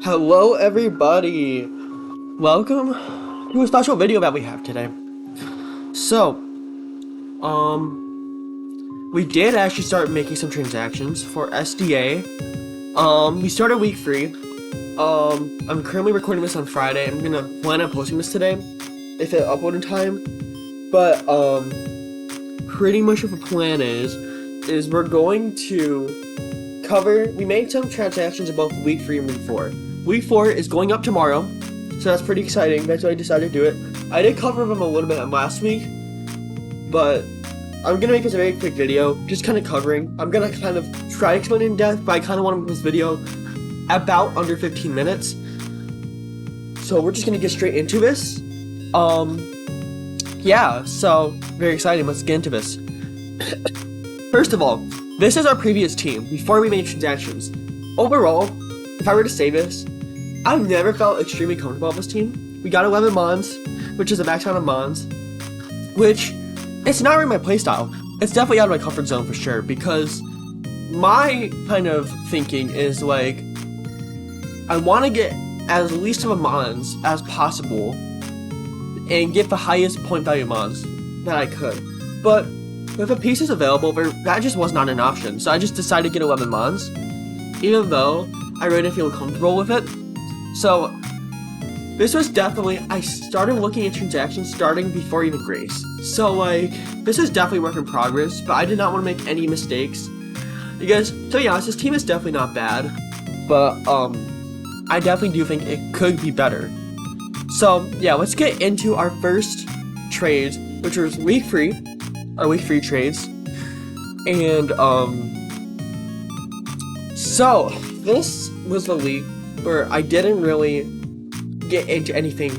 Hello everybody! Welcome to a special video that we have today. So, we did actually start making some transactions for SDA. We started week 3. I'm currently recording this on Friday. I'm gonna plan on posting this today, if it upload in time. But, pretty much what the plan is we're going to cover, we made some transactions in both week 3 and week 4. Week 4 is going up tomorrow, so that's pretty exciting. That's why I decided to do it. I did cover them a little bit last week, but I'm gonna make this a very quick video, just kind of covering. I'm gonna kind of try to explain in depth, but I kind of want to make this video about under 15 minutes. So we're just gonna get straight into this. Yeah, so very exciting. Let's get into this. First of all, this is our previous team before we made transactions. Overall, if I were to say this, I've never felt extremely comfortable with this team. We got 11 Mons, which is a max amount of Mons, which it's not really my playstyle. It's definitely out of my comfort zone for sure, because my kind of thinking is like, I want to get as least of a Mons as possible and get the highest point value Mons that I could. But with the pieces available, that just was not an option, so I just decided to get 11 Mons, even though I really didn't feel comfortable with it. So this was definitely, I started looking at transactions starting before even Grace. So like, this is definitely work in progress, but I did not want to make any mistakes. Because, to be honest, this team is definitely not bad, but I definitely do think it could be better. So yeah, let's get into our first trades, which was week 3, our week 3 trades. And so this was the week where I didn't really get into anything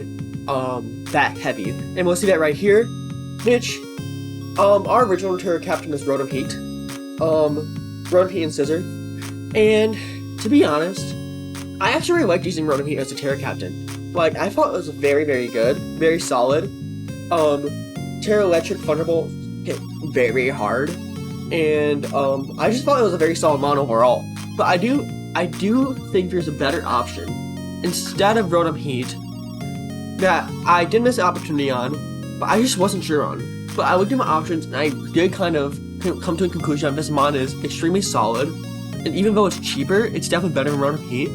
that heavy, and we'll see that right here, which our original Terror Captain is Rotom Heat, and Scissor, and to be honest, I actually really liked using Rotom Heat as a Terror Captain. Like, I thought it was very, very good, very solid. Terra Electric Thunderbolt hit very hard, and I just thought it was a very solid mon overall. But I do think there's a better option instead of Rotom Heat that I did miss an opportunity on, but I just wasn't sure on. But I looked at my options and I did kind of come to a conclusion that this mon is extremely solid, and even though it's cheaper, it's definitely better than Rotom Heat.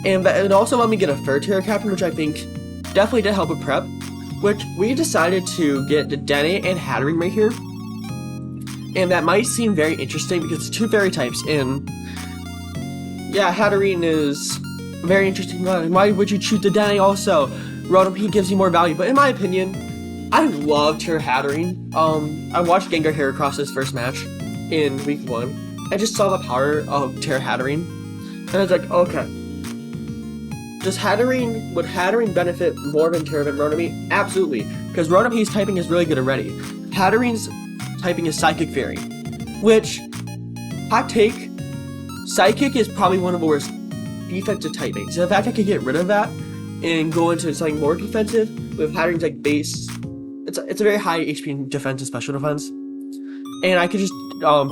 And it also let me get a third Terra Captain, which I think definitely did help with prep, which we decided to get the Dene and Hatterene right here. And that might seem very interesting because it's 2 fairy types, and yeah, Hatterene is very interesting. Why would you choose the Dene also? Rotom Heat gives you more value, but in my opinion, I love Terra Hatterene. I watched Gengar Heracross his first match in week 1. I just saw the power of Terra Hatterene, and I was like, okay. Would Hatterene benefit more than Terra than Rotom Heat? Absolutely, because Rotom Heat's typing is really good already. Hatterene's typing is Psychic Fairy, which, hot take, Psychic is probably one of the worst defensive typings. So the fact I could get rid of that and go into something more defensive with Hatterene's like base, it's a very high HP defense and special defense, and I could just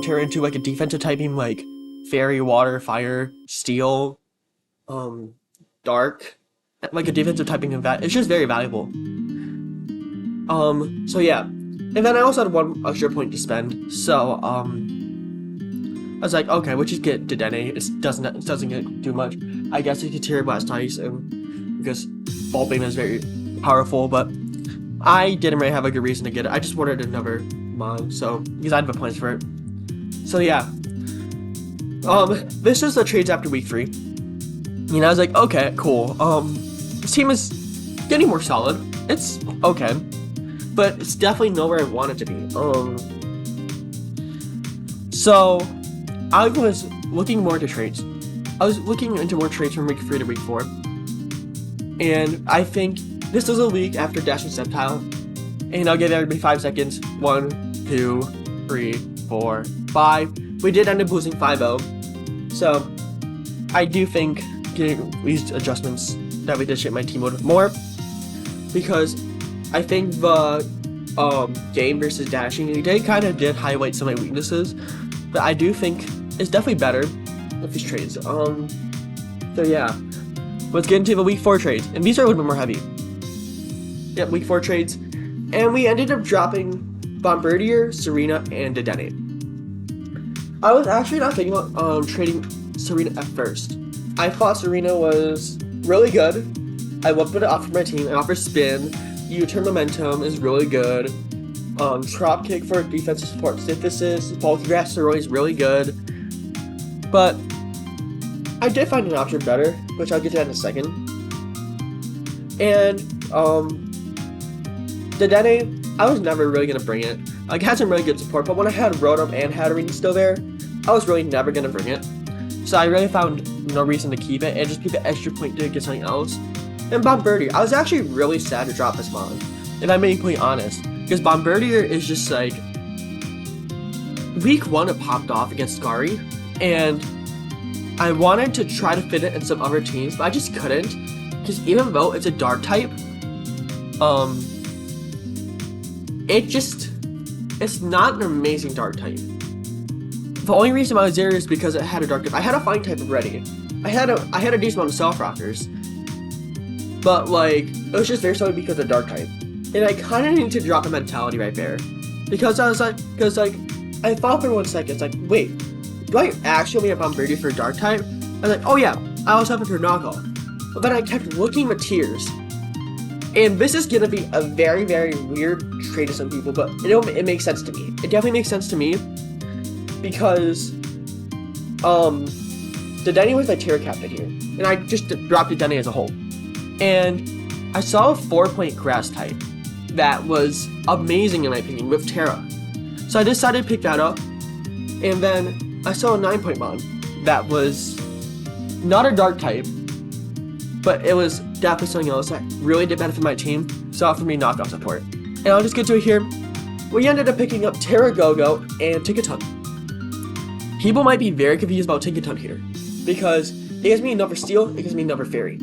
turn into like a defensive typing like Fairy, Water, Fire, Steel, Dark, like a defensive typing of that. It's just very valuable. So yeah, and then I also had 1 extra point to spend, so I was like, okay, we'll just get the Dene. It doesn't do much. I guess you could Terra Blast Ice, and because Ball Beam is very powerful, but I didn't really have a good reason to get it. I just wanted another mon, so because I had the plans for it. So yeah, this is the trades after week 3. And I was like, okay, cool. This team is getting more solid. It's okay, but it's definitely nowhere I want it to be. So I was looking more into trades. I was looking into more trades from week 3 to week 4, and I think this is a week after Dash and Sceptile, and I'll give everybody 5 seconds. 1, 2, 3, 4, 5. We did end up losing 5-0, so I do think getting these adjustments that we did shape my team a little bit more, because I think the game versus dashing, they kind of did highlight some of my weaknesses, but I do think it's definitely better with these trades. So yeah, let's get into the week 4 trades, and these are a little bit more heavy. Yep, week 4 trades, and we ended up dropping Bombardier, Serena, and Dedenne. I was actually not thinking about trading Serena at first. I thought Serena was really good. I loved what it offered my team. It offers spin, U-turn momentum is really good. Drop kick for defensive support synthesis, bulky grass is really good. But I did find an option better, which I'll get to that in a second. And Dedenne, I was never really gonna bring it. Like, it had some really good support, but when I had Rotom and Hatterene still there, I was really never gonna bring it. So I really found no reason to keep it and just keep the extra point to get something else. And Bombardier, I was actually really sad to drop this mon, if I'm being completely honest, because Bombardier is just like, week 1 it popped off against Scary, and I wanted to try to fit it in some other teams, but I just couldn't, because even though it's a dark type, it's not an amazing dark type. The only reason why I was there is because it had a dark type. I had a flying type already. I had a decent amount of self rockers, but like, it was just there solely because of dark type. And I kind of needed to drop a mentality right there, because I thought for 1 second, it's like, wait, do I actually have Bombardier for dark type? I was like, oh yeah, I also have it for knockoff. But then I kept looking at tiers, and this is gonna be a very, very weird trade to some people, but it makes sense to me. It definitely makes sense to me, because Dedenne was my tier captain here, and I just dropped Dedenne as a whole. And I saw a 4-point grass type that was amazing in my opinion with Terra. So I decided to pick that up, and then I saw a 9-point mon that was not a dark type, but it was definitely something else that really did benefit my team, so offered me knockoff support. And I'll just get to it here. We ended up picking up Terra Go-Go and Tinkatinks. People might be very confused about Tinkatinks here, because it gives me another steel, it gives me another fairy.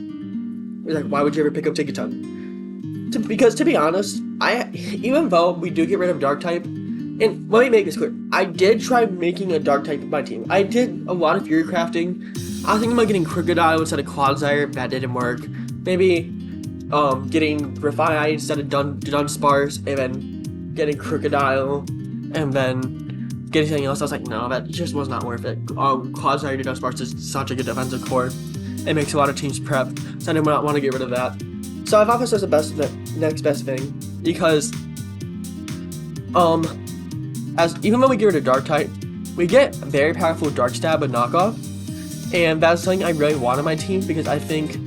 You're like, why would you ever pick up Tinkatinks? Because to be honest, even though we do get rid of dark type, and let me make this clear, I did try making a dark type of my team. I did a lot of fury crafting. I was thinking about getting Crocodile instead of Clodsire, that didn't work. Maybe getting Refine instead of Dunsparce, and then getting Crocodile, and then getting something else. I was like, no, that just was not worth it. Clodsire to Dunsparce is such a good defensive core. It makes a lot of teams prep, so I did not want to get rid of that. So I thought this was the next best thing, because even though we get rid of dark type, we get very powerful dark stab and knockoff, and that's something I really want on my team, because I think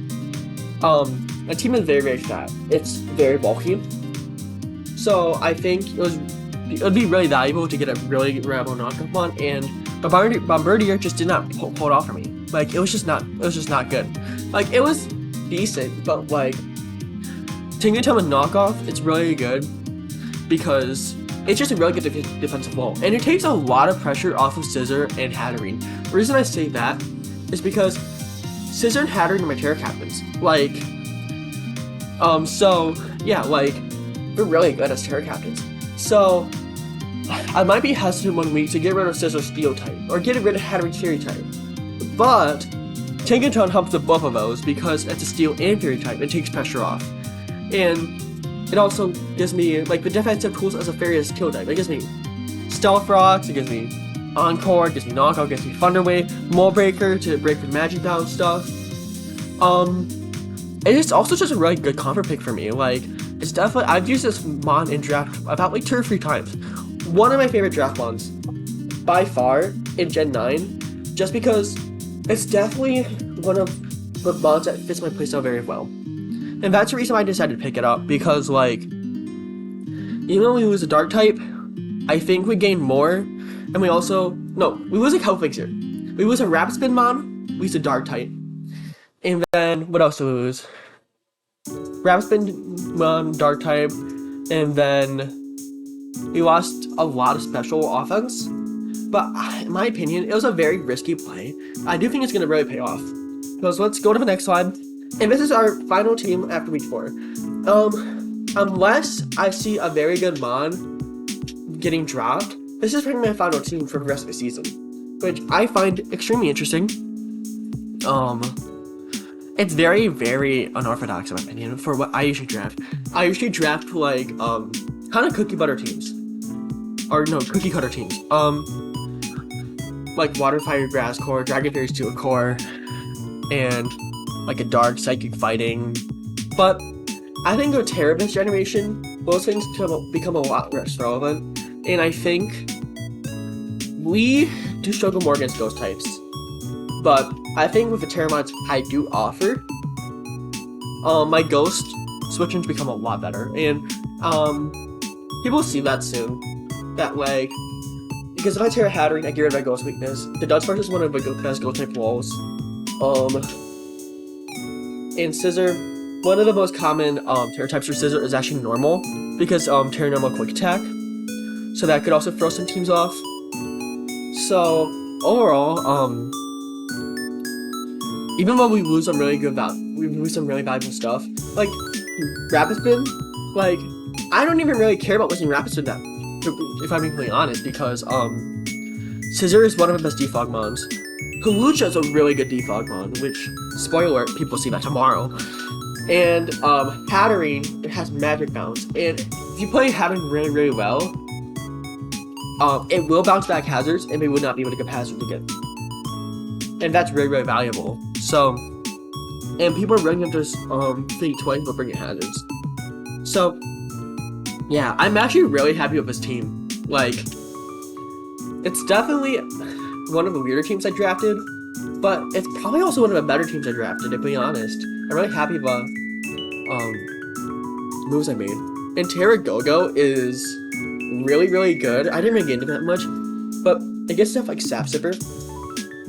my team is very, very fat. It's very bulky, so I think it would be really valuable to get a really reliable knockoff one, and Bombardier just did not pull it off for me. Like, it was just not good. Like, it was decent, but like, Tinkatinks and knockoff, it's really good because it's just a really good defensive wall, and it takes a lot of pressure off of Scissor and Hatterene. The reason I say that is because Scissor and Hatterene are my Terra captains. Like, so yeah, like, they're really good as Terra captains. So I might be hesitant 1 week to get rid of Scissor Steel type or get rid of Hatterene Fury type, but Tinkatinks helps with both of those because it's a Steel and Fury type. It takes pressure off, and it also gives me like the defensive tools as a Fairy as Steel type. It gives me Stealth Rocks, it gives me Encore, it gives me Knockout, it gives me Thunder Wave, Mold Breaker to break for Magic Down stuff. It's also just a really good comfort pick for me. Like, it's definitely, I've used this mon in draft about like 2 or 3 times. One of my favorite draft mons by far in Gen 9, just because it's definitely one of the mons that fits my playstyle very well. And that's the reason why I decided to pick it up, because like, even though we lose a dark type, I think we gain more, and we lose a health fixer. We lose a Rapid Spin mon, we lose a dark type. And then, what else do we lose? Rapid Spin mon, dark type, and then we lost a lot of special offense. But in my opinion, it was a very risky play. I do think it's going to really pay off. So let's go to the next slide. And this is our final team after week 4. Unless I see a very good mon getting dropped, this is pretty much my final team for the rest of the season, which I find extremely interesting. It's very, very unorthodox in my opinion for what I usually draft. I usually draft like kind of cookie butter teams, or no, cookie cutter teams. Like water, fire, grass core, dragon fairies to a core, and like a dark psychic fighting. But I think with Terabith's generation, those things become a lot less relevant, and I think we do struggle more against ghost types. But I think with the Terramods I do offer, my ghost switch-ins become a lot better, and people will see that soon. That like, because if I Terra Hatterene, I get rid of my ghost weakness. The Dudspark is one of the best ghost type walls. And Scissor, one of the most common Terra types for Scissor is actually normal, because Terra normal quick attack, so that could also throw some teams off. So overall, even though we lose some really valuable stuff, like Rapid Spin, like I don't even really care about losing Rapid Spin that, if I'm being completely honest, because Scissor is one of the best defog mons. Hawlucha is a really good defog mon, which, spoiler alert, people see that tomorrow. And Hatterene, it has magic bounce, and if you play Hatterene really, really well, it will bounce back hazards, and they would not be able to get hazards again. And that's really, really valuable. So, and people are running up this thing twice but bringing hazards. So, yeah, I'm actually really happy with this team. Like, it's definitely one of the weirder teams I drafted, but it's probably also one of the better teams I drafted, to be honest. I'm really happy about moves I made. And Terra Go-Go is really, really good. I didn't really get into that much, but it gets stuff like Sap Sipper,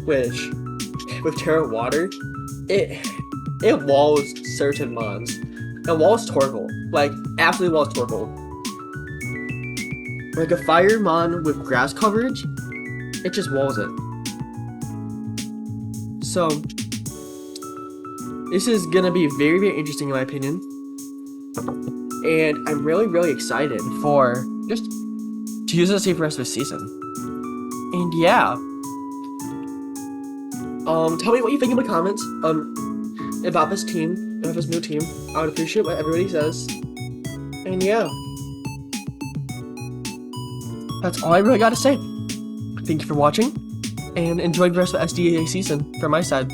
which with Terra Water, it walls certain mons. It walls Torkoal. Like, absolutely walls Torkoal. Like a Fire mon with grass coverage, it just walls it. So, this is gonna be very, very interesting in my opinion. And I'm really, really excited for just to use this for the rest of the season. And yeah. Tell me what you think in the comments about this team, about this new team. I would appreciate what everybody says. And yeah. That's all I really gotta say. Thank you for watching, and enjoy the rest of the SDA season from my side.